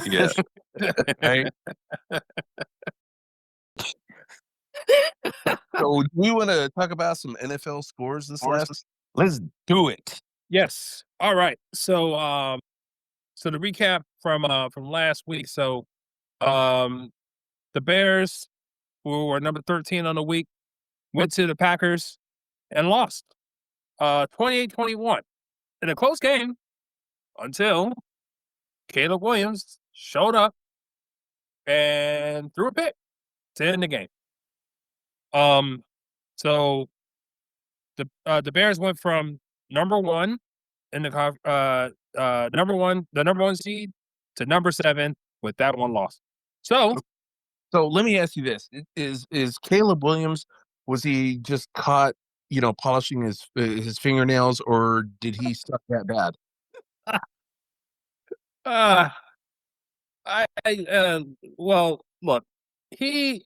Yeah. Right? So do we want to talk about some NFL scores this last? Let's do it. Yes. All right. So to recap from last week. Um the Bears, who were number 13 on the week, went to the Packers and lost 28-21 in a close game until Caleb Williams showed up and threw a pick to end the game. Um so the Bears went from number 1 in the number 1 seed to number 7 with that one loss. So, So let me ask you this: is Caleb Williams, was he just caught, polishing his fingernails, or did he suck that bad? uh, well, look, he,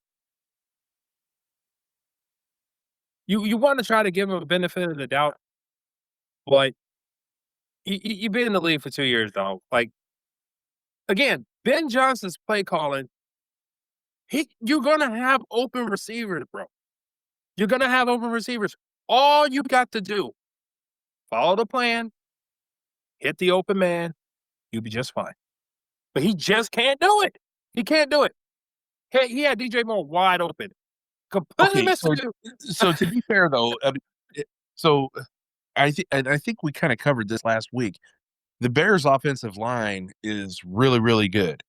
you want to try to give him a benefit of the doubt, but you've been in the league for 2 years, though. Like, again, Ben Johnson's play calling, you're gonna have open receivers, bro. You're gonna have open receivers. All you got to do, follow the plan, hit the open man, you'll be just fine. But he just can't do it. He can't do it. He had DJ Moore wide open. Completely Okay, missed so it. so to be fair though, so I think we kind of covered this last week. The Bears' offensive line is really, really good.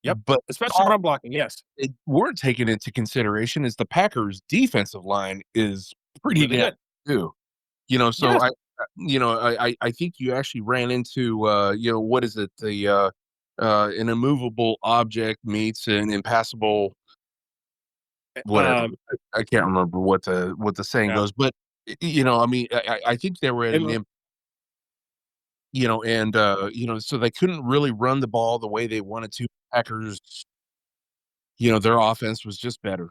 Yep. But Especially run blocking, yes. it weren't taken into consideration is the Packers' defensive line is pretty Really damn good. good too. So Yes. I think you actually ran into what is it, the an immovable object meets an impassable whatever. Um, I can't remember what the saying yeah. goes, but I mean, I think they were at an so they couldn't really run the ball the way they wanted to. Packers, their offense was just better.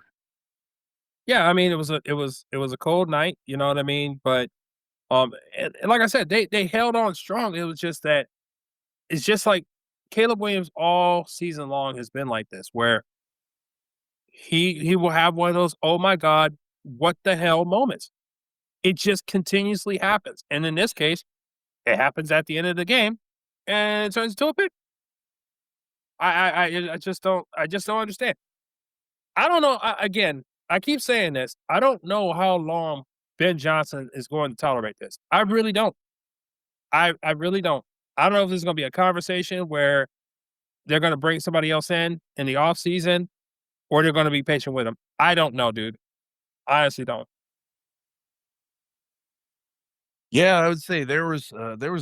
Yeah, I mean, it was a cold night, you know what I mean? But and like I said, they held on strong. It was just that it's just like Caleb Williams all season long has been like this, where he will have one of those, oh my God, what the hell moments. It just continuously happens. And in this case, it happens at the end of the game and it turns into a pick. I just don't understand. I don't know. Again, I keep saying this. I don't know how long Ben Johnson is going to tolerate this. I really don't. I really don't. I don't know if this is going to be a conversation where they're going to bring somebody else in the offseason, or they're going to be patient with him. I don't know, dude. I honestly don't. Yeah, I would say there was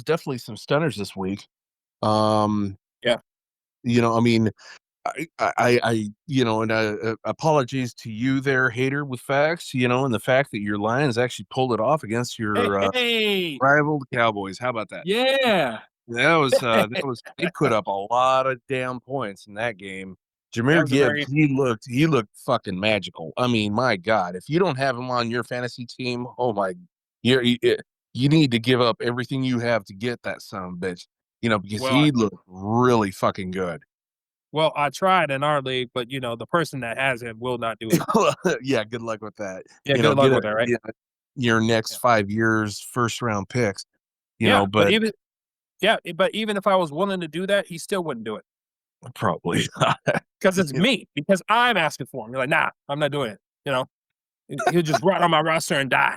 definitely some stunners this week. Um, Yeah. I mean, and apologies to you there, hater with facts, and the fact that your Lions actually pulled it off against Hey, your hey. rival Cowboys. How about that? Yeah. They put up a lot of damn points in that game. That Jameer was a Gibbs, very he looked fucking magical. I mean, my God, if you don't have him on your fantasy team, oh my, you you need to give up everything you have to get that son of a bitch. Because well. he looked really fucking good. Well, I tried in our league, but the person that has it will not do it. Yeah, good luck with that. Yeah, good luck Get with that, right? your next Yeah. 5 years first round picks. Yeah, but But even if I was willing to do that, he still wouldn't do it probably because it's me. Because I'm asking for him. You're like, nah, I'm not doing it. He'll just rot on my roster and die.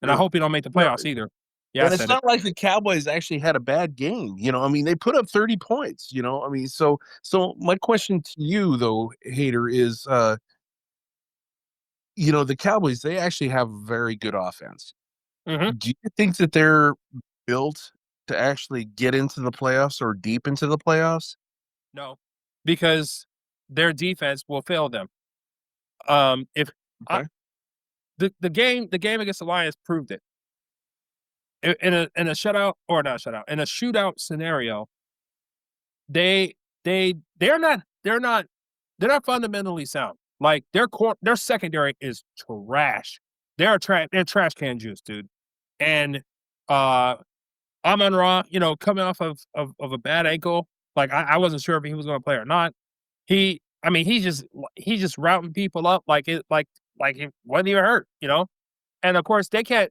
And I hope he don't make the No, playoffs either. Yeah, I and it's said it. not like the Cowboys actually had a bad game. I mean, they put up 30 points. I mean, so my question to you though, hater, is the Cowboys, they actually have a very good offense. Hmm. Do you think that they're built to actually get into the playoffs or deep into the playoffs? No, because their defense will fail them. If I, Okay. the game against the Lions proved it. In a shutout or not shutout in a shootout scenario, they they're not fundamentally sound. Like their secondary is trash. They're trash can juice, dude. And uh Amon Ra, coming off of a bad ankle, Like I wasn't sure if he was going to play or not. I mean, he's just routing people up like he wasn't even hurt, you know. And of course, they can't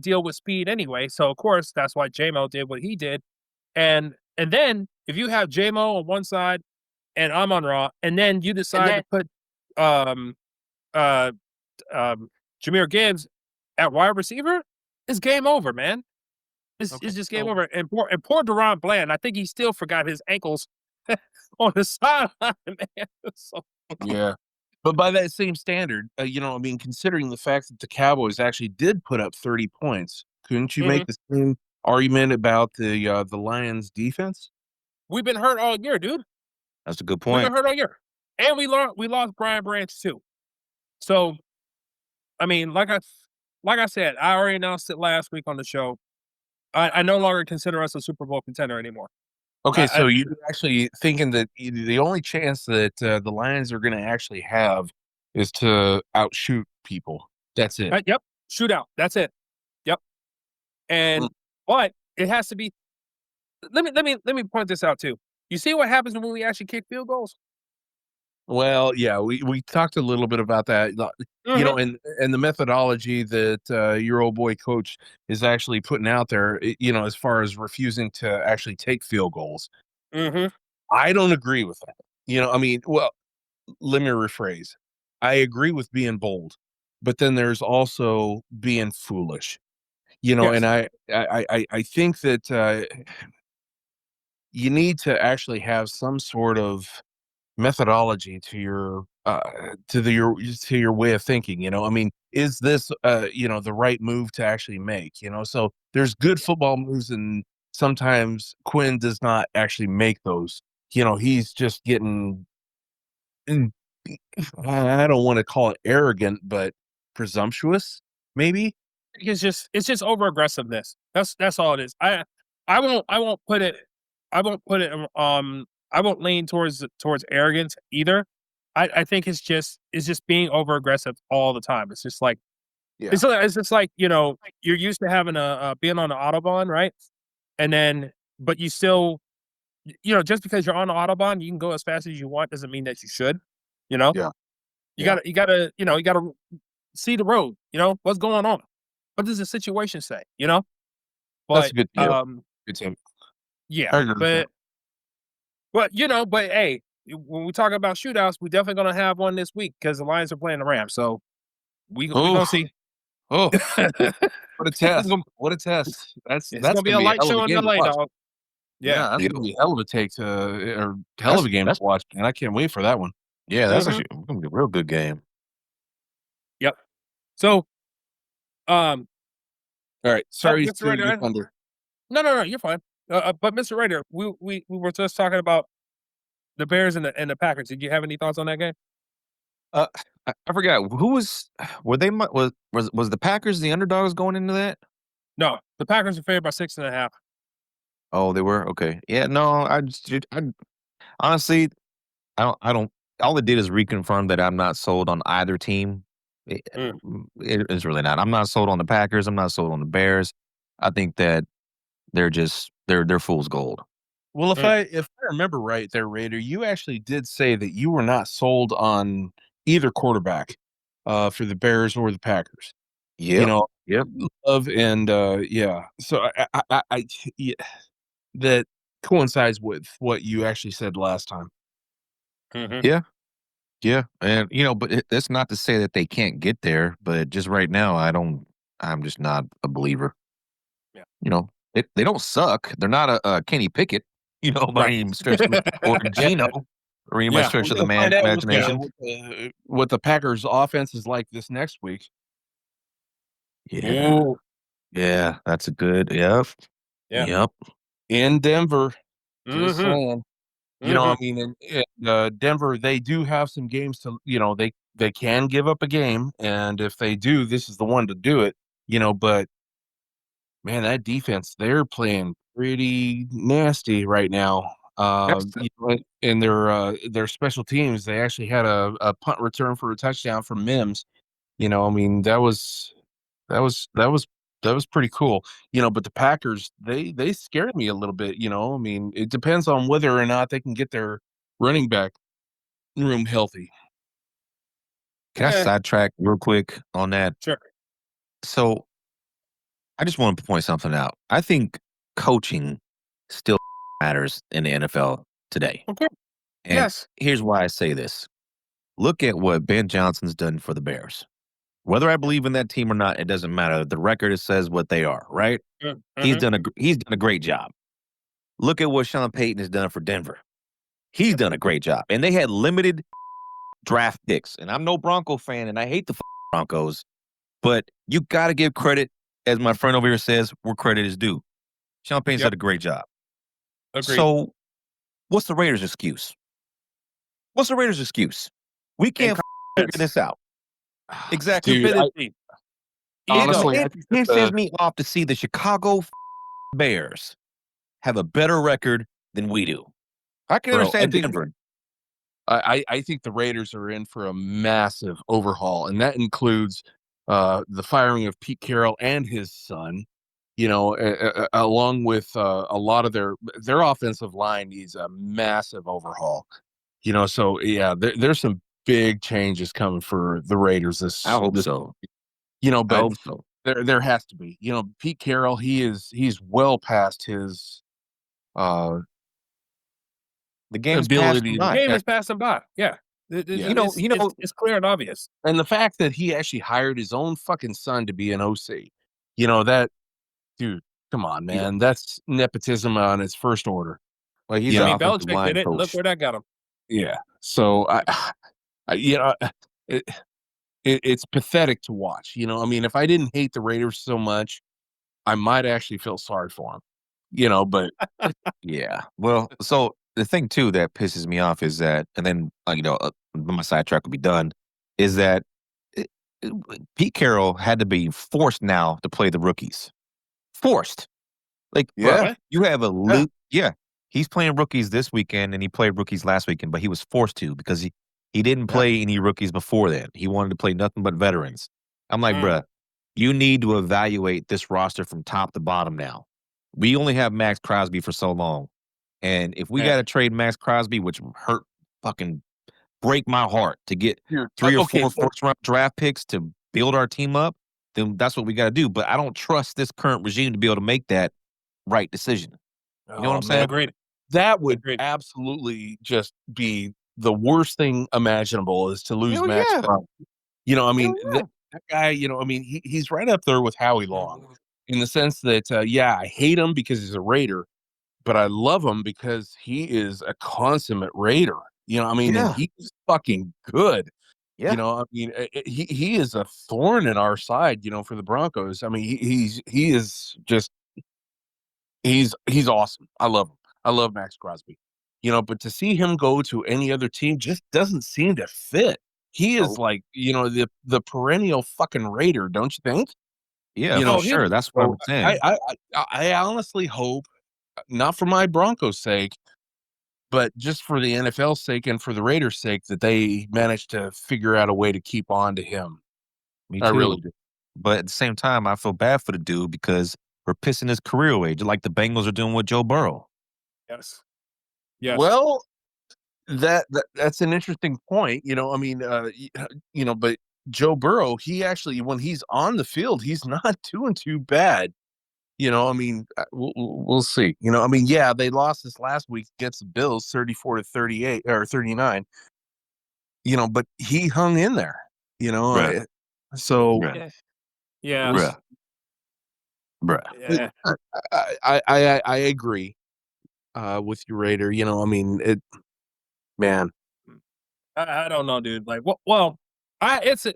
deal with speed anyway. So of course, that's why JMO did what he did. And then if you have JMO on one side and I'm on Raw, and then you decide to put um uh Jameer Gibbs at wide receiver, it's game over, man. It's just game over. And poor Deron Bland, I think he still forgot his ankles on the sideline, man. So, Yeah. But by that same standard, I mean, considering the fact that the Cowboys actually did put up 30 points, couldn't you mhm. make the same argument about the Lions defense? We've been hurt all year, dude. That's a good We've been point. hurt all year, and we lost Brian Branch too. So I mean, like I said, I already announced it last week on the show. I no longer consider us a Super Bowl contender anymore. Okay, I so you're actually thinking that the only chance that the Lions are going to actually have is to outshoot people. That's it. yep, shootout. That's it. Yep. Mm. And but it has to be. Let me point this out too. You see what happens when we actually kick field goals? Well, yeah, we talked a little bit about that, Mhm. and the methodology that your old boy coach is actually putting out there, as far as refusing to actually take field goals. Mhm. I don't agree with that. I mean, well, let me rephrase. I agree with being bold, but then there's also being foolish. And Yes. I think that you need to actually have some sort of methodology to your way of thinking. I mean, is this the right move to actually make? So there's good football moves, and sometimes Quinn does not actually make those. He's just getting, mm, I don't want to call it arrogant, but presumptuous, maybe. It's just over aggressiveness. That's all it is. I won't put it I won't put it I won't lean towards arrogance either. I think it's just being over aggressive all the time. It's just like Yeah, it's just like, you're used to having a being on the Autobahn, right? And then but you still just because you're on the Autobahn, you can go as fast as you want doesn't mean that you should, you know? yeah, You yeah. gotta you gotta see the road, what's going on. What does the situation say, That's But a good tip. Yep. Good tip. yeah, I agree with that. but hey, when we talk about shootouts, we're definitely gonna have one this week because the Lions are playing the Rams. So we Oh, gonna see. oh, it's what a test! What a test! That's it's that's gonna be gonna a be a light hell of a show in game to LA, watch. dog. Yeah. Yeah, that's Yep. gonna be a hell of a take to or hell of That's a game to that's watch, man. I can't wait for that one. yeah, that's hmm actually gonna be a real good game. Yep. So All right, sorry to Mr. steal your Rader, thunder. no, you're fine. But Mr. Rader, we were just talking about the Bears and the Packers. Did you have any thoughts on that game? Uh, I forgot who was were they was the Packers the underdogs going into that? No, the Packers are favored by 6.5. Oh, they were okay. Yeah, no, I honestly I don't. All it did is reconfirm that I'm not sold on either team. Mm, It's really not. I'm not sold on the Packers. I'm not sold on the Bears. I think that they're fool's gold. Well, if mm, I remember right there, Raider, you actually did say that you were not sold on either quarterback for the Bears or the Packers. You Yep. know, Yep. Love and yeah. So yeah, that coincides with what you actually said last time. mhm. Yeah. Yeah. And but that's not to say that they can't get there. But just right now, I don't. I'm just not a believer. Yeah. They don't suck. They're not a Kenny Pickett. By Right. any stretch of or Yeah, Gino or any Yeah. stretch we're of the gonna find out Yeah. imagination. what the Packers offense is like this next week. Yeah. Ooh. Yeah. That's a good. Yep. Yeah. Yep. In Denver. Just Mhm. saying. I Mhm. mean, in Denver, they do have some games to, they can give up a game, and if they do, this is the one to do it. But man, that defense, they're playing pretty nasty right now. That's And their special teams, they actually had a punt return for a touchdown from Mims. I mean, that was That was pretty cool. But the Packers, they scared me a little bit. I mean, it depends on whether or not they can get their running back room healthy. Can I Eh, sidetrack real quick on that? sure. So I just want to point something out. I think coaching still matters in the NFL today. Okay. And Yes. here's why I say this. Look at what Ben Johnson's done for the Bears. Whether I believe in that team or not, it doesn't matter. The record says what they are, right? Mm-hmm. He's done a great job. Look at what Sean Payton has done for Denver. He's done a great job. And they had limited draft picks. And I'm no Bronco fan, and I hate the Broncos, but you got to give credit, as my friend over here says, where credit is due. Sean Payton's done a great job. Agreed. So what's the Raiders' excuse? What's the Raiders' excuse? We can't figure this out. Exactly. Dude, honestly, I it think pisses me off to see the Chicago Bears have a better record than we do. I can understand Denver. I think the Raiders are in for a massive overhaul, and that includes the firing of Pete Carroll and his son. Along with a lot of their offensive line needs a massive overhaul. So yeah, there's some big changes coming for the Raiders. I hope so. But I hope so. there has to be. Pete Carroll, he's well past his The game's ability. The game is passing by. Yeah. It's clear and obvious. And the fact that he actually hired his own fucking son to be an OC, that dude, come on, man, that's nepotism on its first order. Like he's an offensive Belichick line did it. coach. Look where that got him. Yeah. So it's pathetic to watch. I mean, if I didn't hate the Raiders so much, I might actually feel sorry for them. But yeah. Well, so the thing too that pisses me off is that, and then my sidetrack will be done, is that Pete Carroll had to be forced now to play the rookies. Forced. Like, Yeah. you have a loop. Yeah. He's playing rookies this weekend, and he played rookies last weekend, but he was forced to because he didn't play any rookies before then. He wanted to play nothing but veterans. I'm like, bruh, you need to evaluate this roster from top to bottom now. We only have Max Crosby for so long. And if we got to trade Max Crosby, which hurt fucking break my heart to get 3 or 4 first-round draft picks to build our team up, then that's what we got to do. But I don't trust this current regime to be able to make that right decision. You know what I'm saying? Agreed. That would absolutely just be the worst thing imaginable, is to lose Max Crosby. I mean, that guy, I mean, he's right up there with Howie Long in the sense that, I hate him because he's a Raider, but I love him because he is a consummate Raider. I mean, and he's fucking good. Yeah. I mean, he is a thorn in our side, for the Broncos. I mean, he is just he's awesome. I love him. I love Max Crosby. But to see him go to any other team just doesn't seem to fit. He is like, the perennial fucking Raider, don't you think? Yeah, for sure. That's what I'm saying. I honestly hope, not for my Broncos' sake, but just for the NFL's sake and for the Raiders' sake, that they managed to figure out a way to keep on to him. Me too. I really do. But at the same time, I feel bad for the dude because we're pissing his career away, just like the Bengals are doing with Joe Burrow. Yes. Well, that's an interesting point. I mean, but Joe Burrow, he actually, when he's on the field, he's not doing too bad. I mean, we'll see. I mean, they lost this last week against the Bills, 34-38 or 39. But he hung in there. Bruh. So yeah, bruh. Yeah. I agree with you, Raider. I mean, man. I don't know, dude. Like, well, it's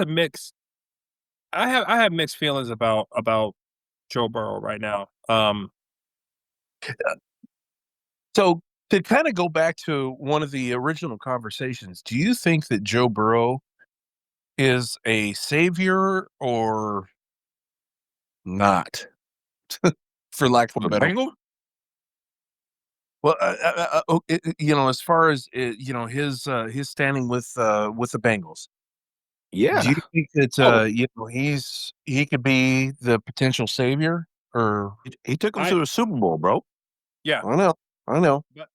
a mix. I have mixed feelings about Joe Burrow right now. So to kind of go back to one of the original conversations, do you think that Joe Burrow is a savior or not? For lack of a better. Well, as far as his standing with the Bengals. Yeah. Do you think that Oh. he could be the potential savior? Or He took him I- to the Super Bowl, bro. Yeah, I know. but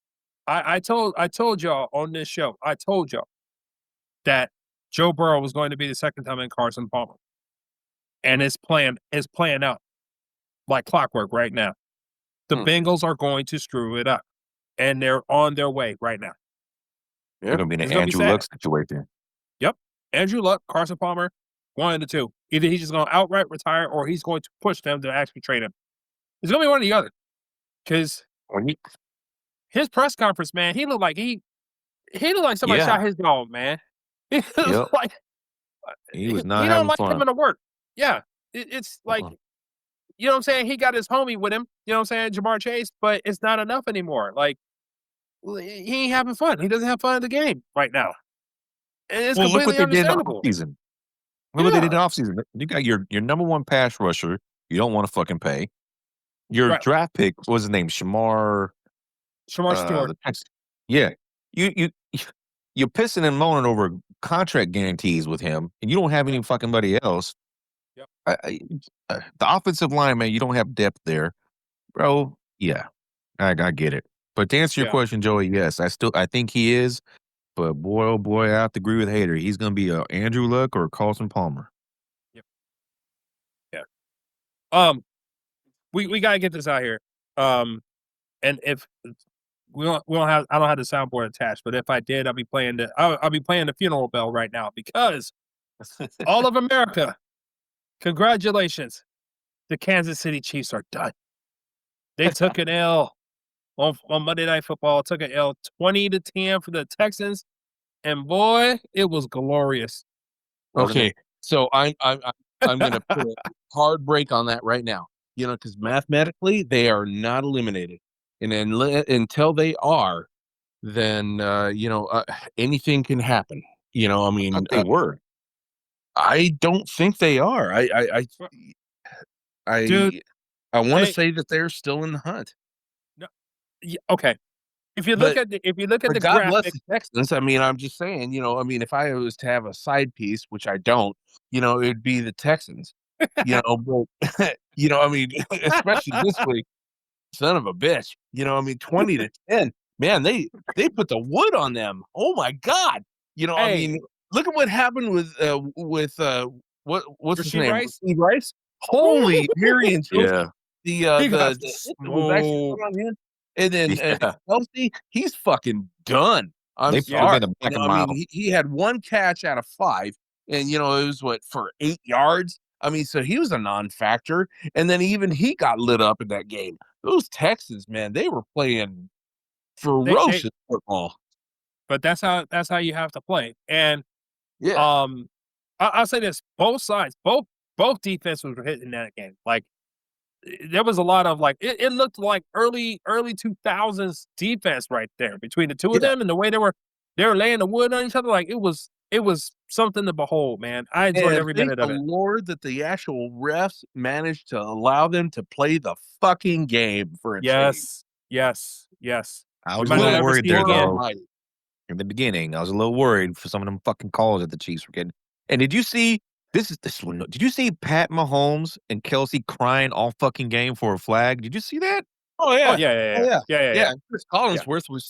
I told y'all on this show. I told y'all that Joe Burrow was going to be the second time in Carson Palmer, and it's playing out like clockwork right now. The Bengals are going to screw it up, and they're on their way right now. It's gonna be an It's gonna be Andrew sad. Luck situation. Yep, Andrew Luck, Carson Palmer, one of the two. Either he's just going to outright retire, or he's going to push them to actually trade him. It's going to be one or the other. Because When he, his press conference, man, he looked like somebody Yeah. shot his dog, man. He was Yep. like he was not he don't having like fun. coming to work. Yeah, it's like you know what I'm saying. He got his homie with him. You know what I'm saying, Jamar Chase, but it's not enough anymore. Like he ain't having fun. He doesn't have fun in the game right now, and it's Well, look what completely they did in the understandable. offseason. Look what they did in the Yeah. offseason. You got your number one pass rusher. You don't want to fucking pay. Your Right. draft pick, what was his name? Shamar Stewart. the Texans. Yeah. You're pissing and moaning over contract guarantees with him, and you don't have any fucking buddy else. Yep. The offensive line, man, you don't have depth there, bro. Yeah, I get it. But to answer your Yeah. question, Joey, yes, I think he is. But boy, oh boy, I have to agree with Hader. He's gonna be a Andrew Luck or Carson Palmer. We gotta get this out here. And if we don't have, I don't have the soundboard attached, but if I did, I'll be playing the funeral bell right now because all of America, congratulations, the Kansas City Chiefs are done. They took an L on Monday Night Football. Took an L 20-10 for the Texans, and boy, it was glorious. Wasn't Okay, so I'm going to put a hard break on that right now. Because mathematically they are not eliminated, and then until they are, then anything can happen. I mean, they were. I don't think they are. Dude, I want to hey. say that they're still in the hunt. Yeah, okay. If you look at the But God bless graphic, the Texans. I mean, I'm just saying, if I was to have a side piece, which I don't, it'd be the Texans. But I mean, especially this week, son of a bitch. 20-10. Man, they put the wood on them. Oh my God. I Hey. mean, look at what happened with what's his Rasheed name? Rice? Rasheed Rice. Holy Mary and Joseph. Yeah. He The got hit that was actually put on him. And then Yeah. Kelsey, he's fucking done. I'm They put him sorry. in the back of I mile. mean, he had one catch out of 5, and it was for 8 yards. I mean, so he was a non-factor, and then even he got lit up in that game. Those Texans, man, they were playing ferocious football. But that's how you have to play. And Yeah, I'll say this: both sides, both defenses were hitting that game. Like there was a lot of it looked like early 2000s defense right there between the two of Yeah. them, and the way they were laying the wood on each other. Like it was something to behold, man. I enjoyed and every thank minute of the it. Lord that the actual refs managed to allow them to play the fucking game for a change. Yes. I We was might a not little ever worried see it there, again. though. In the beginning, I was a little worried for some of them fucking calls that the Chiefs were getting. And did you see this one? Did you see Pat Mahomes and Kelsey crying all fucking game for a flag? Did you see that? Oh yeah, Oh yeah. yeah. Chris Collinsworth was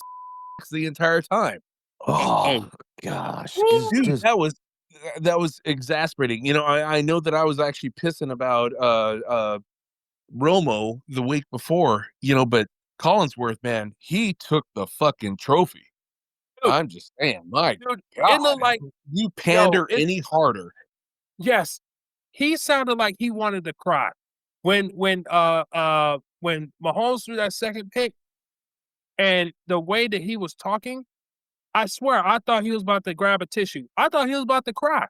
the entire time. Oh gosh, Dude, that was exasperating. I know that I was actually pissing about Romo the week before, but Collinsworth, man, he took the fucking trophy. Dude. I'm just saying, my Dude, God, it looked like you pander it- any harder. yes. He sounded like he wanted to cry when Mahomes threw that second pick, and the way that he was talking, I swear I thought he was about to grab a tissue. I thought he was about to cry.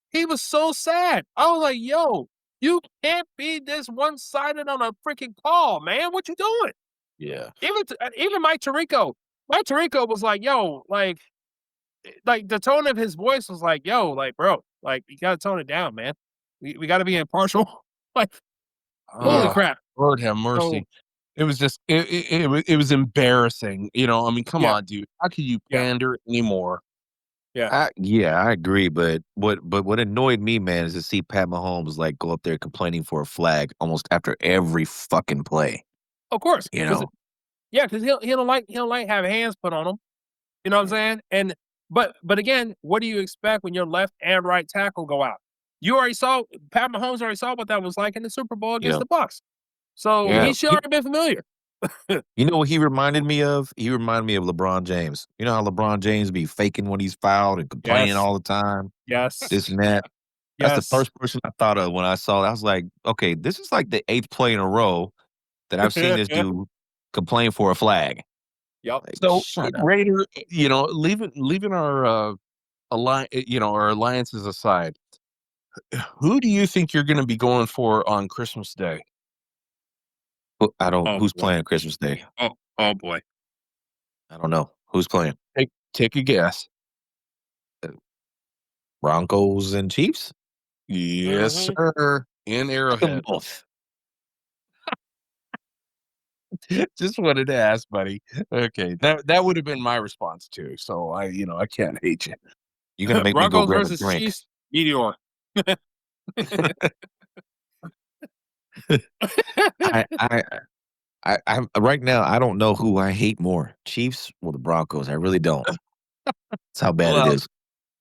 He was so sad. I was like, "Yo, you can't be this one-sided on a freaking call, man. What you doing?" Yeah. Even Mike Tirico. Mike Tirico was like, "Yo, like the tone of his voice was like, yo, like, bro, like, you gotta tone it down, man. We gotta be impartial." Like, holy crap. Lord have mercy. It was just it was embarrassing. I mean, come Yeah. on, dude. How can you Yeah. pander anymore? I agree. But what annoyed me, man, is to see Pat Mahomes like go up there complaining for a flag almost after every fucking play. Of course, You know, because he don't like having hands put on him. You know what I'm saying? And but again, what do you expect when your left and right tackle go out? You already saw Pat Mahomes already saw what that was like in the Super Bowl against yeah, the Bucks. So yeah. he should already been familiar. You know what he reminded me of? He reminded me of LeBron James. You know how LeBron James be faking when he's fouled and complaining Yes. all the time, Yes. this and that. That's the Yes. first person I thought of when I saw that. I was like, okay, this is like the 8th play in a row that I've seen this dude complain for a flag. Yep. Like, So shut up. Raider, leaving our our alliances aside, who do you think you're going to be going for on Christmas Day? I don't. Oh, Who's boy. playing Christmas Day? Oh boy. I don't know. Who's playing? Take a guess. Broncos and Chiefs? Yes, sir. In Them Arrowhead. both. Just wanted to ask, buddy. Okay, that would have been my response too. So I can't hate you. You're gonna make me go Broncos grab a versus drink. Chiefs. Meteor. I right now I don't know who I hate more, Chiefs or the Broncos. I really don't. That's how bad it Well, is.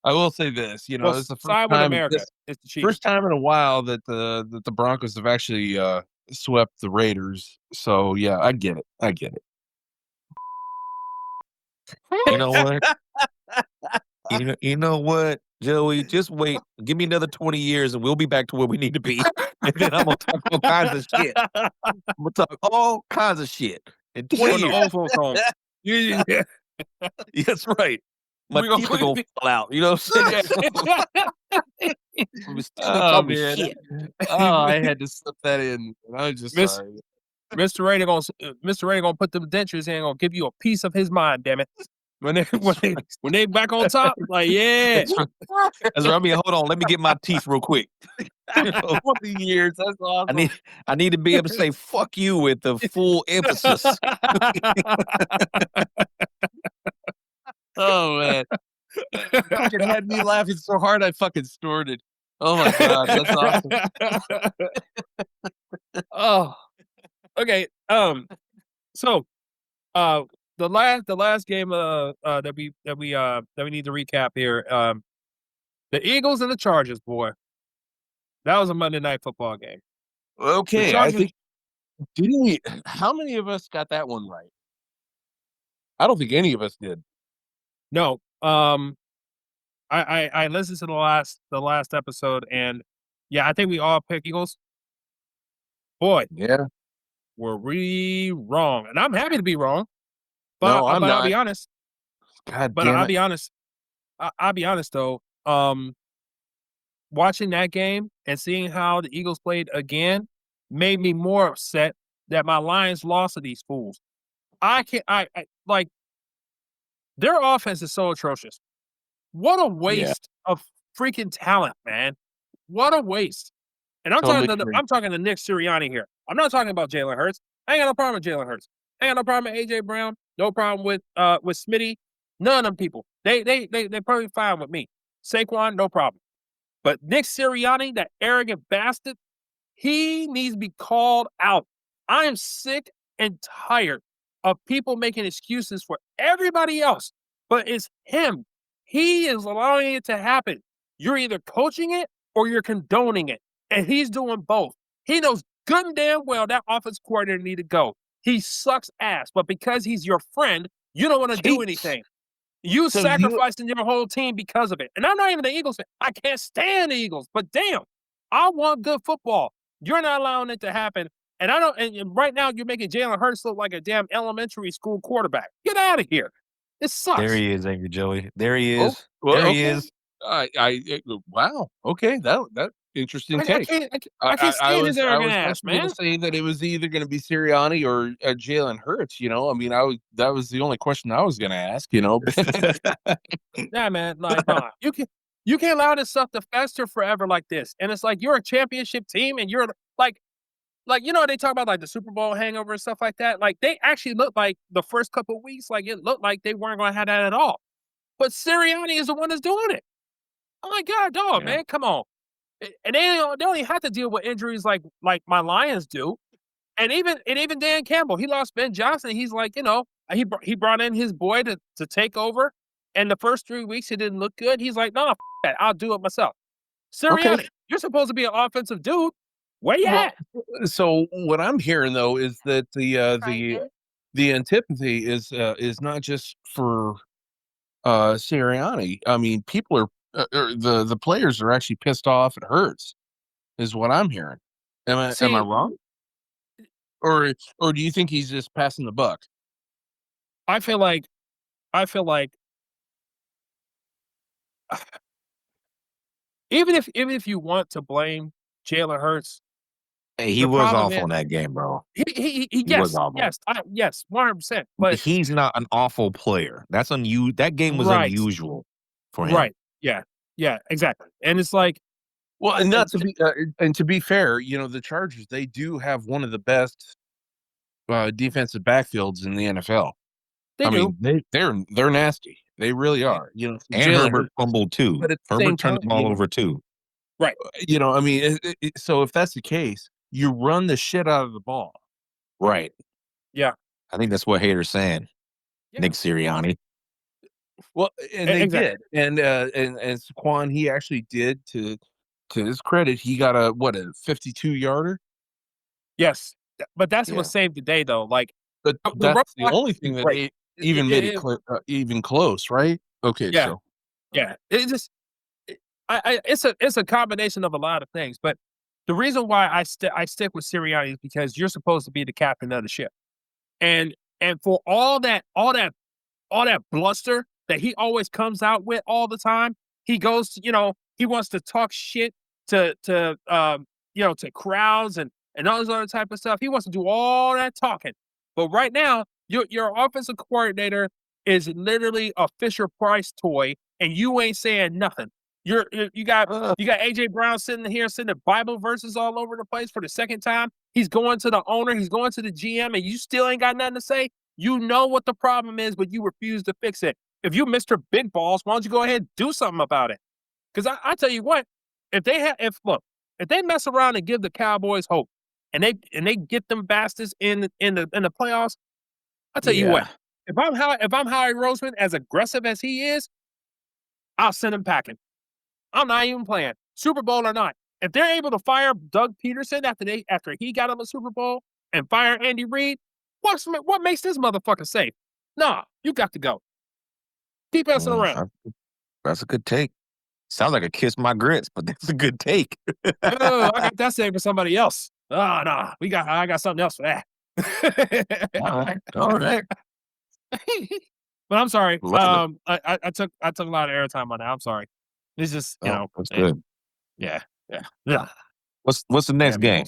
I will say this. Well, It's the side with America. It's the Chiefs. first time in a while that the Broncos have actually swept the Raiders. So yeah, I get it. You know what? You know what, Joey? Just wait. Give me another 20 years and we'll be back to where we need to be. And then I'm gonna talk all kinds of shit. I'm gonna talk all kinds of shit in 20 On the years. old folks home. Yeah. That's right. My We gonna teeth are put gonna fall out. You know what I'm saying? I'm still gonna Oh call me man. shit. Oh, I had to slip that in. I'm just Miss- sorry. Mr. Ray gonna put them dentures in and gonna give you a piece of his mind, damn it. When they back on top, like yeah. That's right. I mean, hold on. Let me get my teeth real quick. 20 years. That's awesome. I need to be able to say "fuck you" with the full emphasis. Oh man. Fucking had me laughing so hard I fucking snorted. Oh my god, that's awesome. Oh, okay. So, the last game that we need to recap here. The Eagles and the Chargers, boy. That was a Monday Night Football game. Okay, Chargers- I think how many of us got that one right? I don't think any of us did. No. I listened to the last episode, and yeah, I think we all picked Eagles. Boy, Yeah. were we wrong? And I'm happy to be wrong. No, I'm I'll not. be honest. God But damn I'll it. be honest. I'll be honest though. Watching that game and seeing how the Eagles played again made me more upset that my Lions lost to these fools. I can't. I like their offense is so atrocious. What a waste of freaking talent, man! What a waste. And I'm Totally talking agree. I'm talking to Nick Sirianni here. I'm not talking about Jalen Hurts. I ain't got no problem with Jalen Hurts. I ain't got no problem with AJ Brown. No problem with Smitty. None of them people. They probably fine with me. Saquon, no problem. But Nick Sirianni, that arrogant bastard, he needs to be called out. I am sick and tired of people making excuses for everybody else, but it's him. He is allowing it to happen. You're either coaching it or you're condoning it, and he's doing both. He knows good and damn well that offense coordinator need to go. He sucks ass, but because he's your friend, you don't want to do anything. You sacrificing your whole team because of it. And I'm not even the Eagles fan. I can't stand the Eagles, but damn, I want good football. You're not allowing it to happen. And I don't. And right now, you're making Jalen Hurts look like a damn elementary school quarterback. Get out of here. It sucks. There he is, Angry Joey. There he Oh, is. well, there he okay. is. Wow. Okay, that interesting I take. can't stand his arrogant ass, man. I was going to say that it was either going to be Sirianni or Jalen Hurts. I mean, that was the only question I was going to ask. Nah, man. Like, nah. You can't allow this stuff to fester forever like this. And it's like you're a championship team, and you're like they talk about like the Super Bowl hangover and stuff like that. Like they actually looked like the first couple of weeks, like it looked like they weren't going to have that at all. But Sirianni is the one that's doing it. Oh my God, dog, man, come on. And they don't even have to deal with injuries like my Lions do. And even Dan Campbell, he lost Ben Johnson. He's like, he brought in his boy to take over. And the first 3 weeks he didn't look good. He's like, no, that. I'll do it myself. Sirianni, you're supposed to be an offensive dude. Where you at? So what I'm hearing though is that the antipathy is not just for Sirianni. I mean, people are the players are actually pissed off. It hurts, is what I'm hearing. Am I wrong? Or do you think he's just passing the buck? I feel like even if you want to blame Jalen Hurts, hey, he was awful in that game, bro. He was awful. Yes, 100%. But he's not an awful player. That's that game was unusual for him. Right. Yeah, exactly. And it's like, well, and not to be fair, the Chargers, they do have one of the best defensive backfields in the NFL. I mean, they're nasty. They really are. And Herbert fumbled too. But Herbert turned the ball over too. Right. I mean, so if that's the case, you run the shit out of the ball. Right. Yeah. I think that's what haters saying. Yeah. Nick Sirianni. Well, and they did. And Saquon, he actually did, to his credit, he got a 52-yarder? Yes. But that's what saved the day, though. Like, but that's the only thing that even made it even close, right? Okay, yeah. So yeah, it's a combination of a lot of things. But the reason why I stick with Sirianni is because you're supposed to be the captain of the ship, and for all that bluster that he always comes out with all the time, he goes to, he wants to talk shit to crowds and all this other type of stuff. He wants to do all that talking. But right now, your offensive coordinator is literally a Fisher-Price toy, and you ain't saying nothing. You got AJ Brown sitting the Bible verses all over the place for the second time. He's going to the owner, he's going to the GM, and you still ain't got nothing to say. You know what the problem is, but you refuse to fix it. If you Mr. Big Balls, why don't you go ahead and do something about it? Because I tell you what, if they mess around and give the Cowboys hope, and they get them bastards in the playoffs, I'll tell you what. If I'm Howie Roseman, as aggressive as he is, I'll send him packing. I'm not even playing, Super Bowl or not. If they're able to fire Doug Peterson after he got him a Super Bowl and fire Andy Reid, what makes this motherfucker safe? Nah, you got to go. Keep messing around. That's a good take. Sounds like a kiss my grits, but that's a good take. Oh, I got that saved for somebody else. Oh, no, I got something else for that. All right. But I'm sorry. I took a lot of airtime on that. I'm sorry. It's just that's good. Yeah. What's the next game?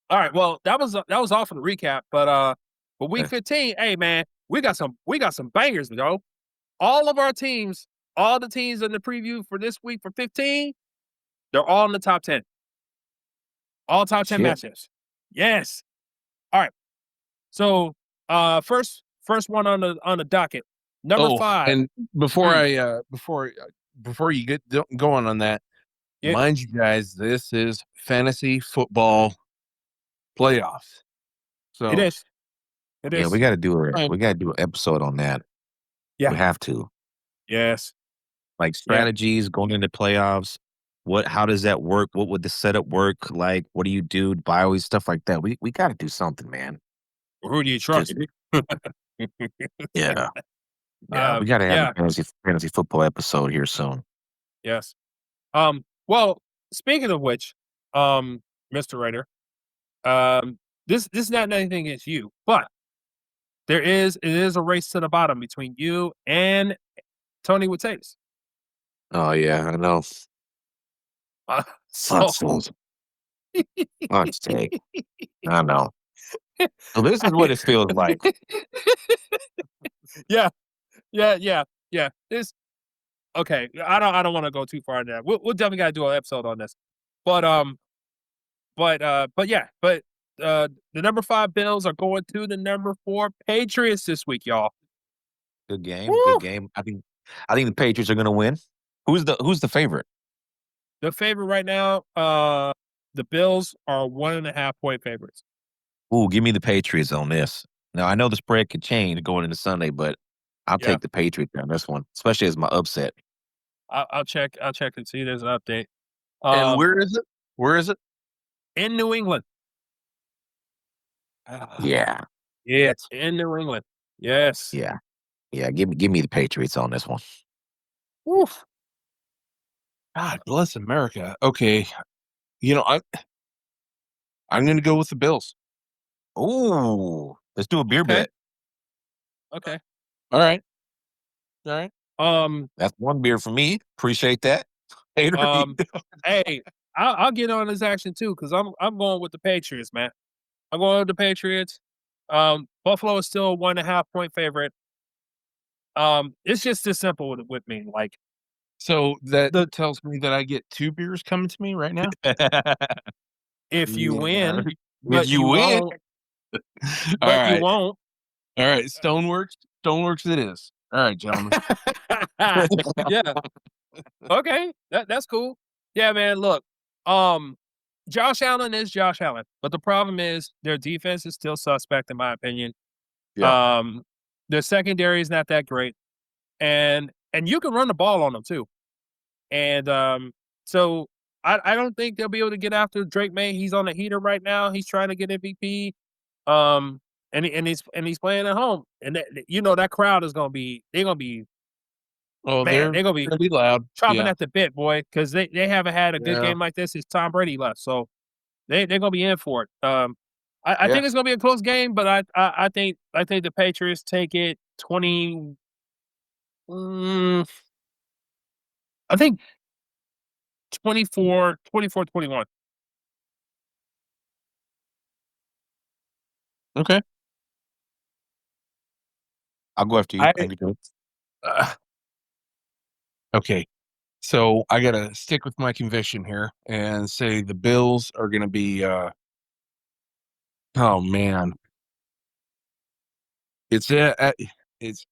All right. Well, that was all for the recap. But week 15, hey man, we got some bangers, though. All of our teams, all the teams in the preview for this week for 15, they're all in the top 10. All top 10 matchups. Yes. All right. So first one on the docket. Number 5. And before you get going on that, mind you guys, this is fantasy football playoffs. So it is. Yeah, we got to do an episode on that. Yeah, we have to. Yes. Like strategies going into playoffs. How does that work? What would the setup work like? What do you do? Bye stuff like that. We got to do something, man. Who do you trust? Yeah. Yeah, we got to have a fantasy football episode here soon. Yes. Well, speaking of which, Mr. Raider, this is not anything against you, but it is a race to the bottom between you and Tony Watates. Oh yeah, I know. Fuck's sake. I know. So this is what it feels like. Yeah. This okay. I don't want to go too far in there. We'll definitely got to do an episode on this. But the number 5 Bills are going to the number 4 Patriots this week, y'all. Good game. Woo! Good game. I think I think the Patriots are going to win. Who's the favorite? The favorite right now, the Bills are 1.5-point favorites. Ooh, give me the Patriots on this. Now I know the spread could change going into Sunday, but I'll Yeah. take the Patriots on this one, especially as my upset. I'll check and see there's an update. And where is it? Where is it? In New England. Yeah, Yeah, it's in New England. Yes. yeah. Give me the Patriots on this one. Oof. God bless America. Okay, I'm going to go with the Bills. Ooh, let's do a beer Okay. bet. Okay. All right. All right. That's one beer for me. Appreciate that. Hater. Hey, I'll get on this action too because I'm going with the Patriots, man. I'm going with the Patriots. Buffalo is still a 1.5-point favorite. It's just this simple with me. Like, So that tells me that I get 2 beers coming to me right now. if you win, If but you you win, won't, All but you right. won't. All right. Stoneworks it is. All right, gentlemen. Yeah. Okay. That's cool. Yeah, man. Look, Josh Allen is Josh Allen, but the problem is their defense is still suspect, in my opinion. Yeah. Their secondary is not that great, and you can run the ball on them too. And so I don't think they'll be able to get after Drake May. He's on the heater right now. He's trying to get MVP. And he's playing at home, and that crowd is gonna be Oh, they're gonna be gonna be loud. chopping Yeah. at the bit, boy, because they haven't had a good Yeah. game like this since Tom Brady left. So they're gonna be in for it. I Yeah. think it's gonna be a close game, but I think the Patriots take it 20. I think 24-21. Okay. I'll go after you. Angry Joe. Okay. So I got to stick with my conviction here and say the Bills are going to be oh man. It's it's in Is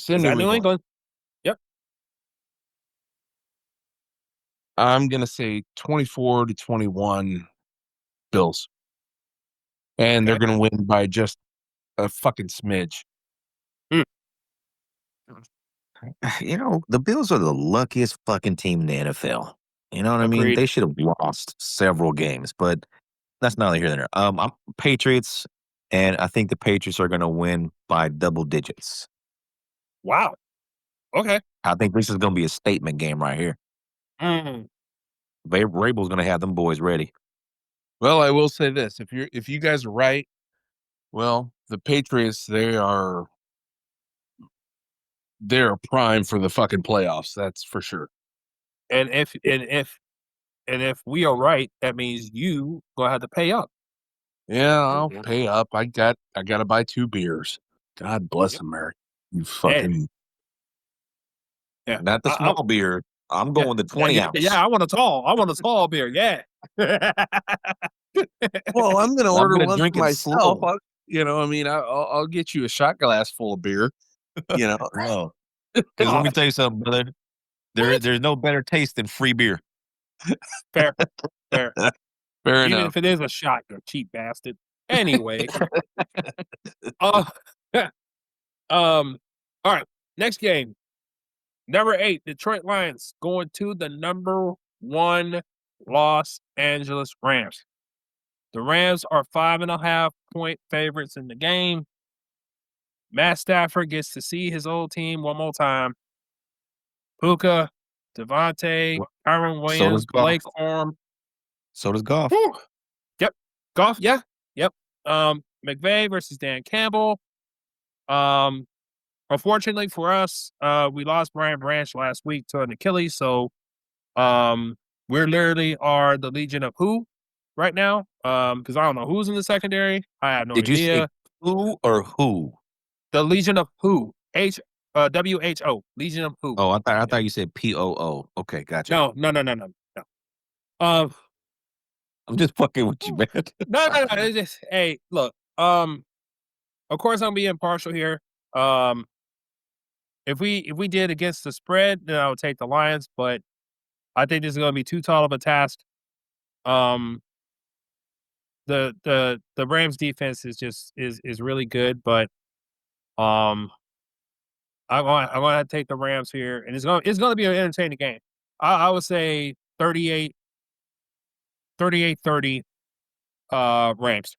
that New New England. England? Yep. I'm going to say 24-21 Bills. And they're Okay. going to win by just a fucking smidge. The Bills are the luckiest fucking team in the NFL. You know what I mean? Agreed. They should have lost several games, but that's neither here nor there. I'm Patriots, and I think the Patriots are going to win by double digits. Wow. Okay. I think this is going to be a statement game right here. Rabel's going to have them boys ready. Well, I will say this: if you guys are right, well, the Patriots they're prime for the fucking playoffs. That's for sure. And if we are right, that means you gonna have to pay up. Yeah, I'll pay up. I got to buy 2 beers. God bless America. You fucking Yeah. Not the small beer. I'm going the 20 ounce. Yeah, I want a tall beer. Yeah. Well, I'm going to order gonna one drink for it myself. slow. I'll get you a shot glass full of beer. No. Because let me tell you something, brother. There's no better taste than free beer. Fair. Fair Even enough. if it is a shot, you cheap bastard. Anyway. All right. Next game. Number 8, Detroit Lions going to the number 1 Los Angeles Rams. The Rams are 5.5-point favorites in the game. Matt Stafford gets to see his old team one more time. Puka, Devontae, Kyron Williams, Blake Corum. So does Goff. Yep. Goff, yeah. Yep. McVay versus Dan Campbell. Unfortunately for us, we lost Brian Branch last week to an Achilles, so we're literally are the Legion of Who right now. Because I don't know who's in the secondary. I have no Did idea. you say who or who? The Legion of Who. WHO. Legion of Who. Oh, I thought you said POO. Okay, gotcha. No. I'm just fucking with you, man. No. It's just, hey, look. Of course I'm being impartial here. if we did against the spread, then I would take the Lions, but I think this is going to be too tall of a task. The Rams defense is really good, but I'm going to take the Rams here, and it's going to be an entertaining game. I would say 38-30 Rams.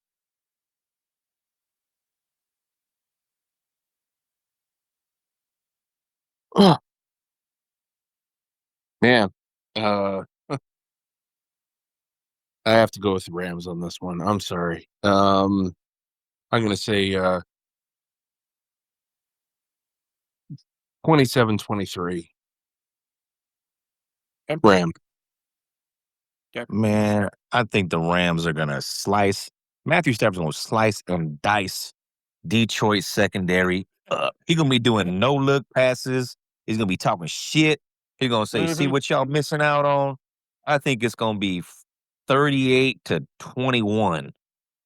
Oh, man, I have to go with the Rams on this one. I'm sorry. I'm going to say 27-23. Ram. Man, I think the Rams are gonna slice. Matthew Stafford's gonna slice and dice Detroit secondary. He's gonna be doing no look passes. He's gonna be talking shit. He's gonna say, "See what y'all missing out on." I think it's gonna be 38-21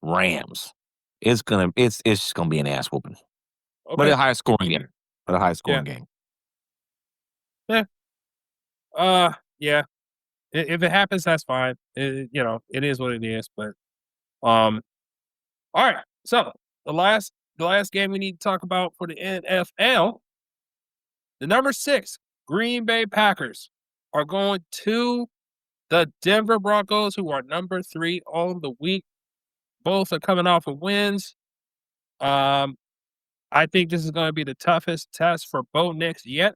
Rams. It's just gonna be an ass whooping, but Okay. a high scoring game. But a high scoring game. Yeah. If it happens, that's fine. It is what it is. But all right. So the last game we need to talk about for the NFL, the number 6 Green Bay Packers are going to the Denver Broncos, who are number 3 on the week. Both are coming off of wins. I think this is going to be the toughest test for Bo Nix yet.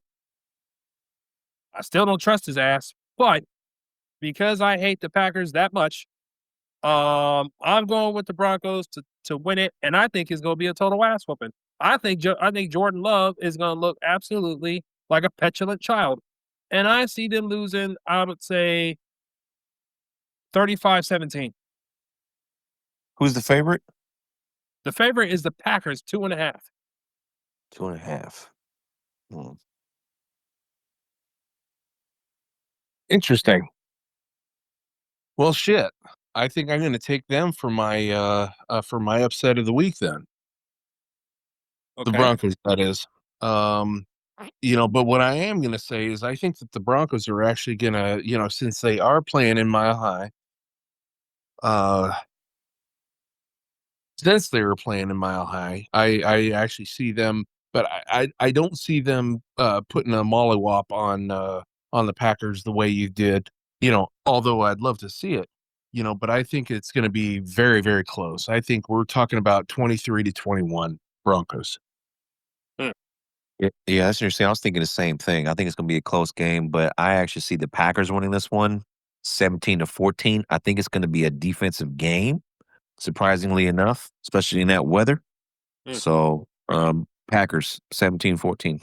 I still don't trust his ass, but because I hate the Packers that much, I'm going with the Broncos to win it, and I think it's going to be a total ass whooping. I think Jordan Love is going to look absolutely like a petulant child, and I see them losing. I would say 35-17. Who's the favorite? The favorite is the Packers, 2.5. 2.5. Interesting. Well, shit. I think I'm going to take them for my upset of the week then. Okay. The Broncos, that is. But what I am going to say is I think that the Broncos are actually going to, since they are playing in Mile High, since they were playing in Mile High, I actually see them, but I don't see them putting a mollywop on the Packers the way you did, although I'd love to see it, but I think it's going to be very, very close. I think we're talking about 23-21 Broncos. Yeah, that's interesting. I was thinking the same thing. I think it's going to be a close game, but I actually see the Packers winning this one 17-14. I think it's going to be a defensive game, surprisingly enough, especially in that weather. So, Packers 17-14.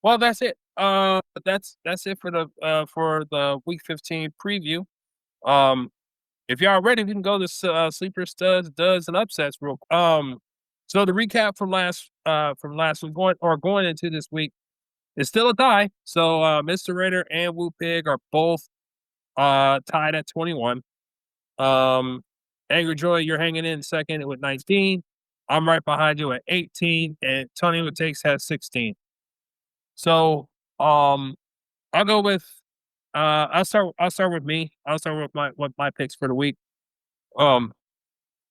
Well, that's it. That's it for the Week 15 preview. If y'all ready, we can go to sleeper studs, duds, and upsets real. So the recap from last week going into this week is still a tie. So Mr. Raider and Woo Pig are both tied at 21. Angry Joy, you're hanging in second with 19. I'm right behind you at 18, and Tony with takes has 16. So I'll go with I'll start with me. I'll start with my picks for the week. And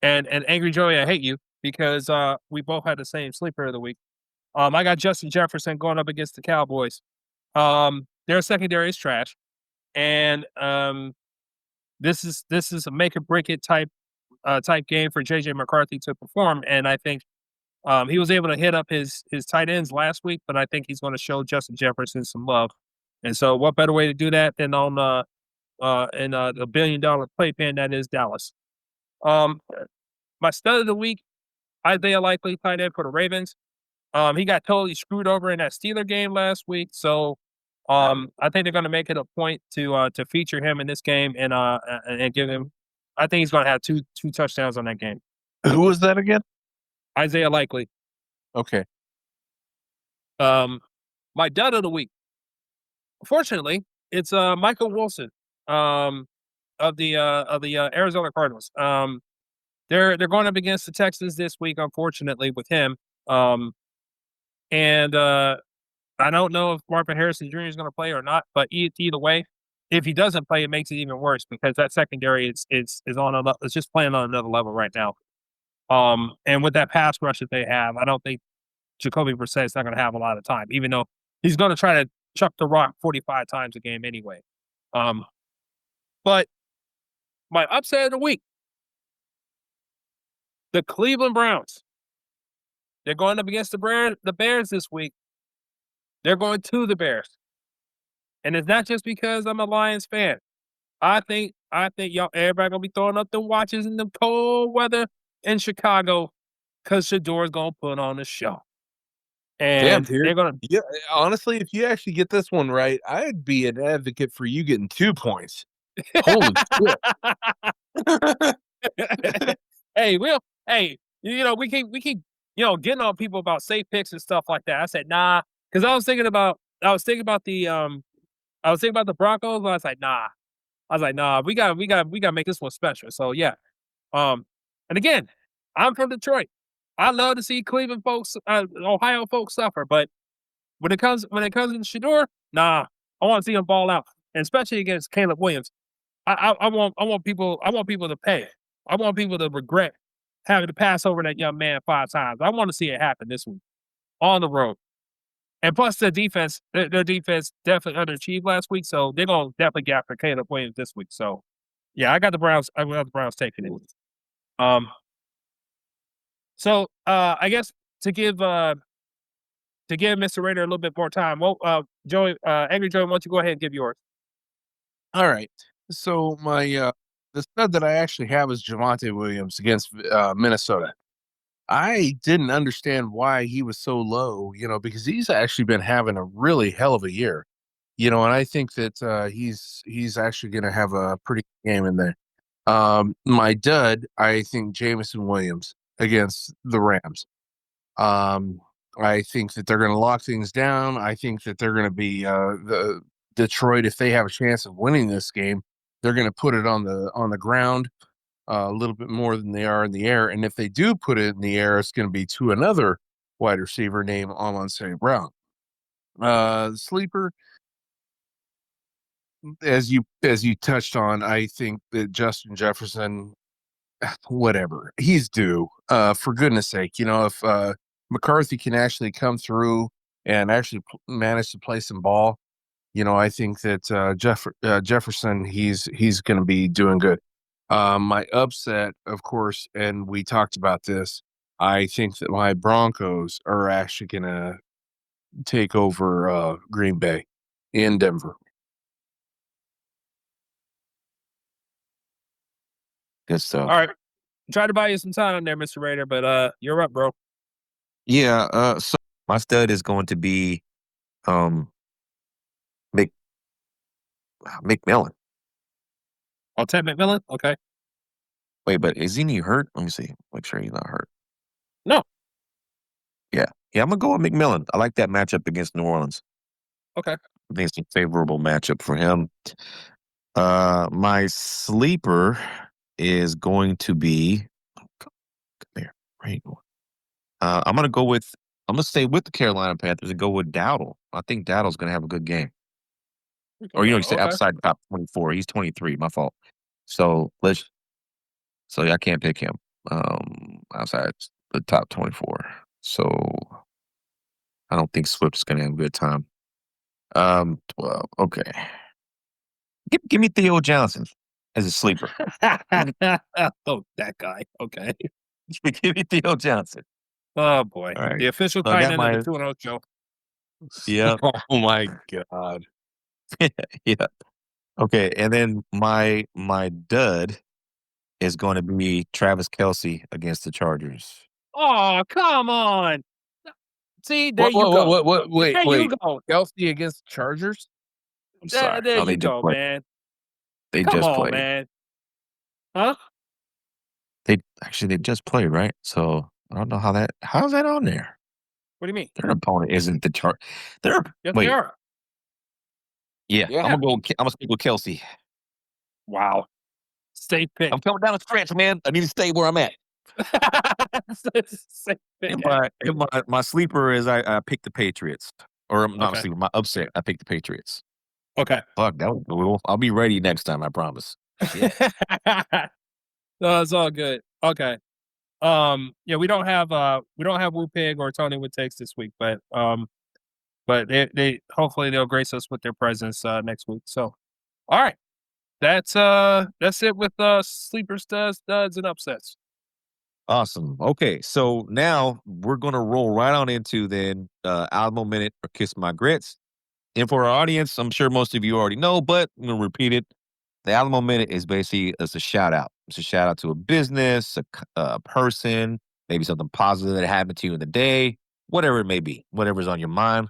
Angry Joey, I hate you because we both had the same sleeper of the week. I got Justin Jefferson going up against the Cowboys. Their secondary is trash, and this is a make or break it type game for JJ McCarthy to perform. And I think he was able to hit up his tight ends last week, but I think he's going to show Justin Jefferson some love. And so, what better way to do that than on the $1 billion playpen that is Dallas? My stud of the week, Isaiah Likely, tight end for the Ravens. He got totally screwed over in that Steeler game last week, so I think they're going to make it a point to feature him in this game and give him. I think he's going to have two touchdowns on that game. Who was that again? Isaiah Likely. Okay. My dud of the week. Fortunately, it's Michael Wilson of the Arizona Cardinals. they're going up against the Texans this week, unfortunately, with him. And I don't know if Marvin Harrison Jr. is going to play or not, but either way, if he doesn't play, it makes it even worse because that secondary is it's just playing on another level right now. And with that pass rush that they have, I don't think Jacoby Brissett's not going to have a lot of time, even though he's going to try to chuck the rock 45 times a game anyway. But my upset of the week, the Cleveland Browns. They're going up against the Bears this week. They're going to the Bears. And it's not just because I'm a Lions fan. I think y'all everybody gonna be throwing up the watches in the cold weather in Chicago because Shador's gonna put on a show. And they're gonna honestly, if you actually get this one right, I'd be an advocate for you getting 2 points. Holy shit. Hey, we keep getting on people about safe picks and stuff like that. I said nah, because I was thinking about the Broncos, but I was like, nah, we gotta make this one special. So yeah. And again, I'm from Detroit. I love to see Cleveland folks, Ohio folks suffer, but when it comes to Shador, nah, I want to see him ball out, and especially against Caleb Williams. I want people to pay. I want people to regret having to pass over that young man 5 times. I want to see it happen this week on the road. And plus, their defense definitely underachieved last week, so they're gonna definitely get after Caleb Williams this week. So, yeah, I got the Browns. I got the Browns taking it. So I guess to give Mr. Raider a little bit more time. Well, Joey, Angry Joey, why don't you go ahead and give yours? All right. So my the stud that I actually have is Javonte Williams against Minnesota. I didn't understand why he was so low, because he's actually been having a really hell of a year, and I think that he's actually going to have a pretty good game in there. My dud, I think Jameson Williams against the Rams. I think that they're going to lock things down. I think that they're going to be the Detroit, if they have a chance of winning this game, they're going to put it on the ground a little bit more than they are in the air. And if they do put it in the air, it's going to be to another wide receiver named Amon-Ra Brown. Sleeper, as you touched on, I think that Justin Jefferson, whatever, he's due. For goodness sake, if McCarthy can actually come through and actually manage to play some ball, I think that Jefferson, he's going to be doing good. My upset, of course, and we talked about this, I think that my Broncos are actually going to take over Green Bay in Denver. Good stuff. All right. Try to buy you some time there, Mr. Raider, but you're up, bro. Yeah, so my stud is going to be McMillan. Oh, Ted McMillan? Okay. Wait, but is he hurt? Let me see. Make sure he's not hurt. No. Yeah, I'm gonna go with McMillan. I like that matchup against New Orleans. Okay. I think it's a favorable matchup for him. My sleeper is going to be. Come here, right? I'm gonna stay with the Carolina Panthers and go with Dowdle. I think Dowdle's gonna have a good game. Or you said outside the top 24. He's 23. My fault. So I can't pick him outside the top 24. So I don't think Swift's gonna have a good time. 12. Okay. Give me Theo Johnson as a sleeper. Oh, that guy. Okay. Give me Theo Johnson. Oh boy. All right. The official So I tight got end of the 2-0 show. Yeah. Oh my God. Yeah. Okay, and then my dud is going to be Travis Kelce against the Chargers. Oh, come on. See, there you go. Wait. You go. Kelce against Chargers? I'm sorry. There No, you go, man. They Come just on, played. man. Huh? They just played, right? So I don't know how's that on there? What do you mean? Their opponent isn't the Chart. Yes, they are. Yeah, I'm gonna stick with Kelce. Wow. Safe pick. I'm coming down the stretch, man. I need to stay where I'm at. Safe pick. And my sleeper is I picked the Patriots. Or not my Okay. sleeper, my upset. I picked the Patriots. Okay. Fuck, that was cool. I'll be ready next time, I promise. No, it's all good. Okay. Yeah, we don't have Woo Pig or Tony with takes this week, but they hopefully they'll grace us with their presence next week. So, all right, that's it with sleeper studs, and upsets. Awesome. Okay, so now we're gonna roll right on into then Alamo Minute or Kiss My Grits. And for our audience, I'm sure most of you already know, but I'm gonna repeat it. The Alamo Minute is basically a shout out. It's a shout out to a business, a person, maybe something positive that happened to you in the day, whatever it may be, whatever's on your mind.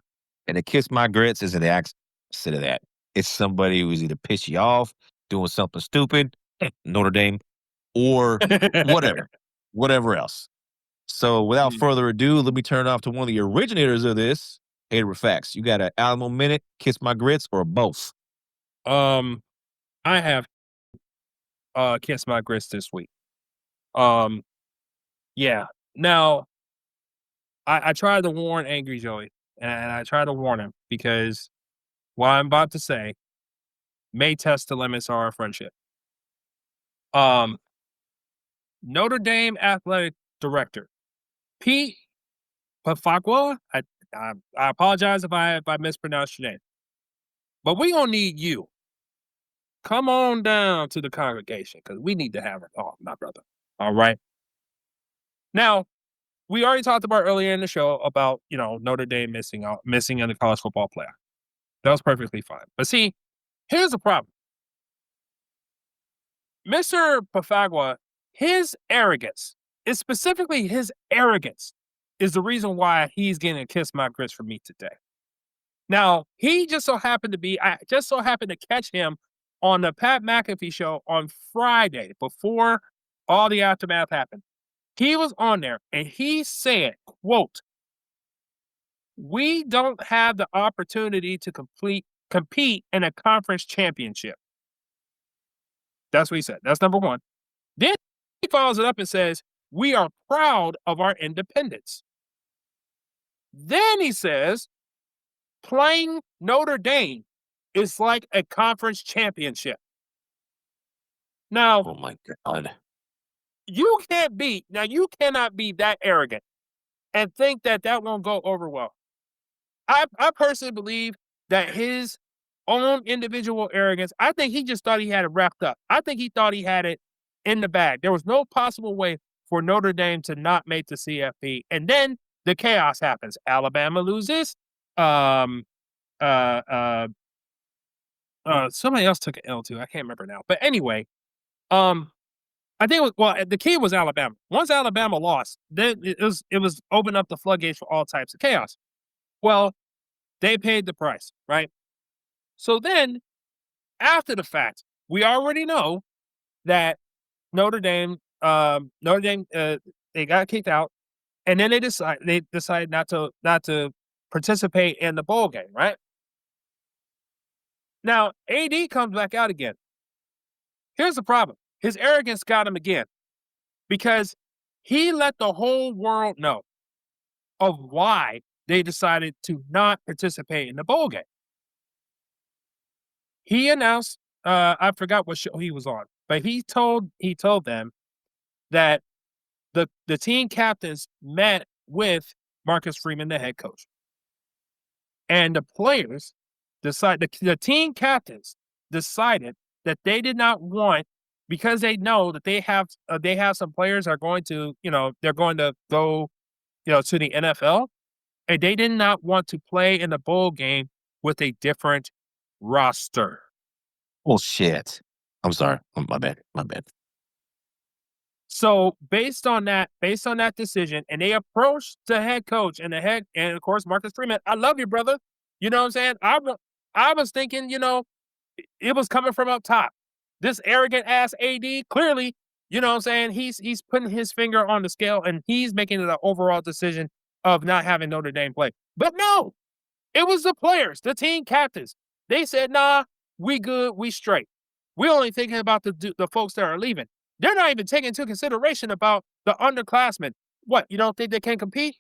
And the Kiss My Grits isn't the opposite of that. It's somebody who's either pissed you off, doing something stupid, Notre Dame, or whatever else. So without further ado, let me turn it off to one of the originators of this, Hater with Facts. You got an Alamo Minute, Kiss My Grits, or both? I have Kiss My Grits this week. Yeah. Now, I tried to warn Angry Joey, and I tried to warn him because what I'm about to say may test the limits of our friendship. Notre Dame athletic director Pete Pafagua. I apologize if I mispronounced your name, but we gonna need you. Come on down to the congregation because we need to have a talk, my brother. All right. Now, we already talked about earlier in the show about Notre Dame missing in the college football playoff. That was perfectly fine. But see, here's the problem. Mr. Pafagua, his arrogance, is specifically his arrogance, is the reason why he's getting a Kiss My Grits from me today. Now, I just so happened to catch him on the Pat McAfee show on Friday before all the aftermath happened. He was on there and he said, quote, "We don't have the opportunity to compete in a conference championship." That's what he said. That's number one. Then he follows it up and says, "We are proud of our independence." Then he says, "Playing Notre Dame is like a conference championship." Now, Oh my God. you cannot be that arrogant and think that won't go over well. I personally believe that his own individual arrogance, I think he just thought he had it wrapped up. I think he thought he had it in the bag. There was no possible way for Notre Dame to not make the CFP. And then the chaos happens. Alabama loses. Somebody else took an L too. I can't remember now. But anyway, I think the key was Alabama. Once Alabama lost, then it was open up the floodgates for all types of chaos. Well, they paid the price, right? So then, after the fact, we already know that Notre Dame, they got kicked out, and then they decided not to participate in the bowl game, right? Now, AD comes back out again. Here's the problem. His arrogance got him again because he let the whole world know of why they decided to not participate in the bowl game. He announced, I forgot what show he was on, but he told them that the team captains met with Marcus Freeman, the head coach. And the players the team captains decided that they did not want, because they know that they have some players are going to, they're going to go, to the NFL, and they did not want to play in the bowl game with a different roster. Bullshit. I'm sorry. My bad. So based on that decision, and they approached the head coach and of course Marcus Freeman. I love you, brother. You know what I'm saying? I was thinking, it was coming from up top. This arrogant ass AD, clearly, you know what I'm saying? He's putting his finger on the scale and he's making it an overall decision of not having Notre Dame play. But no, it was the players, the team captains. They said, "Nah, we good, we straight." We're only thinking about the folks that are leaving. They're not even taking into consideration about the underclassmen. What, you don't think they can compete?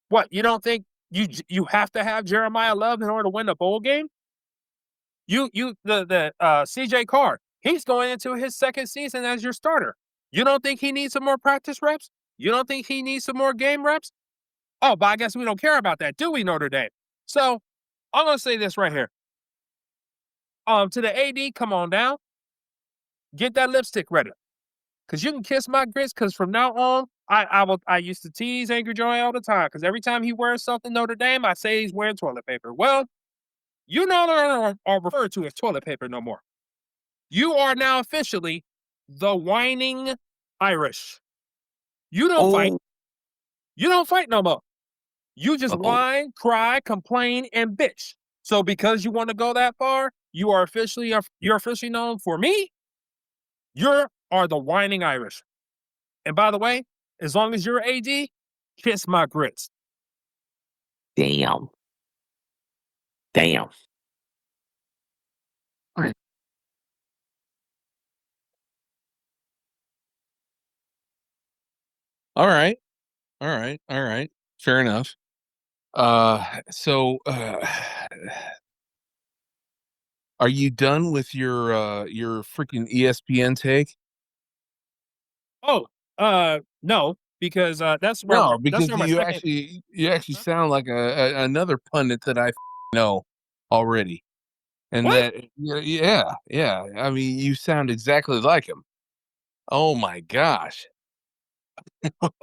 What, you don't think you have to have Jeremiah Love in order to win the bowl game? The CJ Carr, he's going into his second season as your starter. You don't think he needs some more practice reps? You don't think he needs some more game reps? Oh, but I guess we don't care about that, do we, Notre Dame? So I'm gonna say this right here. To the AD, come on down. Get that lipstick ready. Cause you can kiss my grits, cause from now on, I used to tease Angry Joey all the time. Cause every time he wears something Notre Dame, I say he's wearing toilet paper. Well, you no longer are referred to as toilet paper no more. You are now officially the whining Irish. You don't fight. You don't fight no more. You just whine, cry, complain, and bitch. So because you want to go that far, you're officially known for me. You are the whining Irish. And by the way, as long as you're AD, kiss my grits. Damn. All right. Fair enough. So are you done with your freaking ESPN take? Oh, no, because that's where No, because that's where you my second, actually sound like another pundit that I know already. And What? that yeah. I mean, you sound exactly like him. Oh my gosh.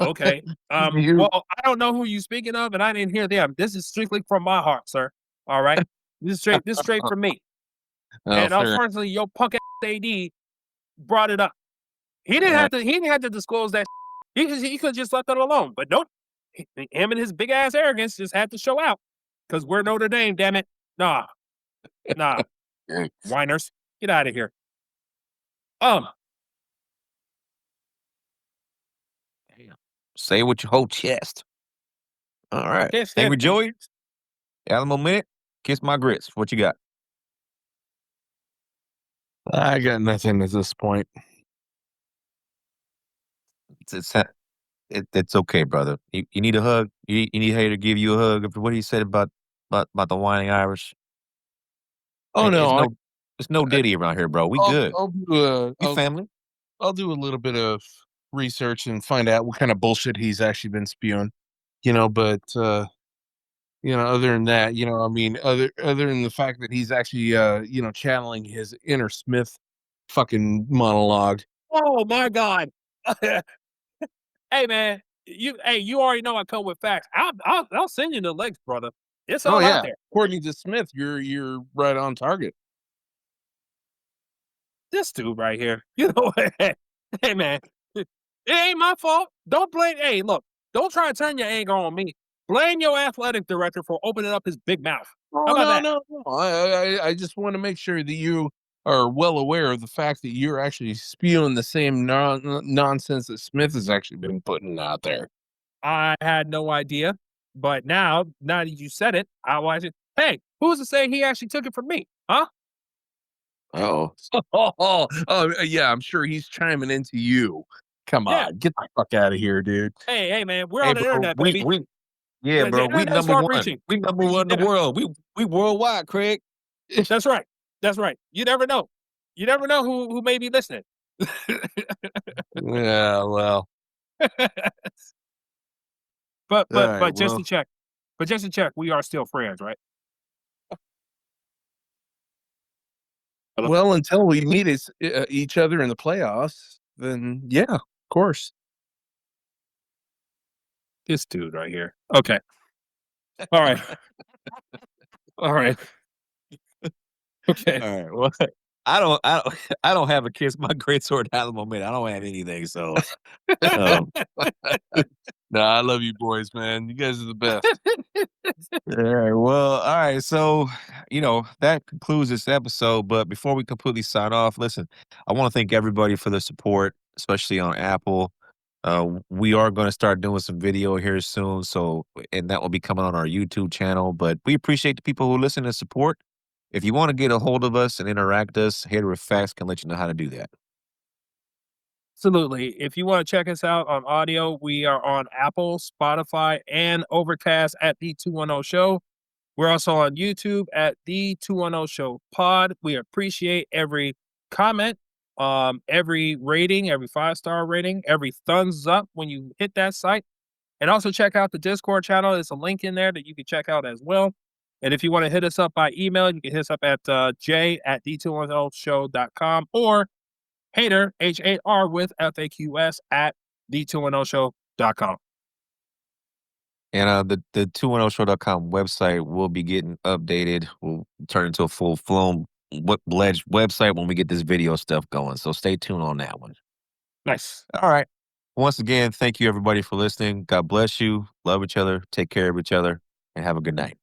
Okay. You Well, I don't know who you speaking of, and I didn't hear them. This is strictly from my heart, sir. All right. This is straight from me. oh, And fair. unfortunately, your punk ass AD brought it up. He didn't have to disclose that. He could just let that alone. But nope. Him and his big ass arrogance just had to show out. Because we're Notre Dame, damn it. Nah. Whiners. Get out of here. Say it with your whole chest. All right. Yes, Angry yes. Joey, Alamo Minute, kiss my grits. What you got? I got nothing at this point. It's okay, brother. You need a hug. You need Hater to give you a hug after what he said about the whining Irish. Oh no, it's no Diddy around here, bro. We good. We family. I'll do a little bit of research and find out what kind of bullshit he's actually been spewing. But other than that, I mean, other than the fact that he's actually channeling his inner Smith fucking monologue. Oh my God. Hey man, you already know I come with facts. I'll send you the links, brother. It's all out there. According to Smith, you're right on target. This dude right here. Hey man, it ain't my fault. Don't blame. Hey, look, don't try to turn your anger on me. Blame your athletic director for opening up his big mouth. How about that? No. I just want to make sure that you are well aware of the fact that you're actually spewing the same nonsense that Smith has actually been putting out there. I had no idea, but now that you said it, I watch it. Hey, who's to say he actually took it from me? Huh? Oh, yeah, I'm sure he's chiming into you. Come on, get the fuck out of here, dude. Hey, man, we're on the internet, baby. Bro. We number one. We number one in the world. We worldwide, Craig. That's right. You never know. You never know who may be listening. Yeah, well. But just to check, we are still friends, right? Well, until we meet each other in the playoffs, then yeah, of course. This dude right here. Okay. All right. Okay. All right. Well, I don't have a kiss my grits or an Alamo Minute. I don't have anything. So, no, I love you boys, man. You guys are the best. All right. Well, all right. So, that concludes this episode. But before we completely sign off, listen, I want to thank everybody for the support, especially on Apple. We are going to start doing some video here soon. And that will be coming on our YouTube channel. But we appreciate the people who listen and support. If you want to get a hold of us and interact us, Hater with Facts can let you know how to do that. Absolutely. If you want to check us out on audio, we are on Apple, Spotify, and Overcast at The 210 Show. We're also on YouTube at The 210 Show Pod. We appreciate every comment, every rating, every 5-star rating, every thumbs up when you hit that site. And also check out the Discord channel. There's a link in there that you can check out as well. And if you want to hit us up by email, you can hit us up at j@the210show.com or Hater, H-A-R with F-A-Q-S at the210show.com. And the 210show.com website will be getting updated. We'll turn into a full-blown website when we get this video stuff going. So stay tuned on that one. Nice. All right. Once again, thank you everybody for listening. God bless you. Love each other. Take care of each other. And have a good night.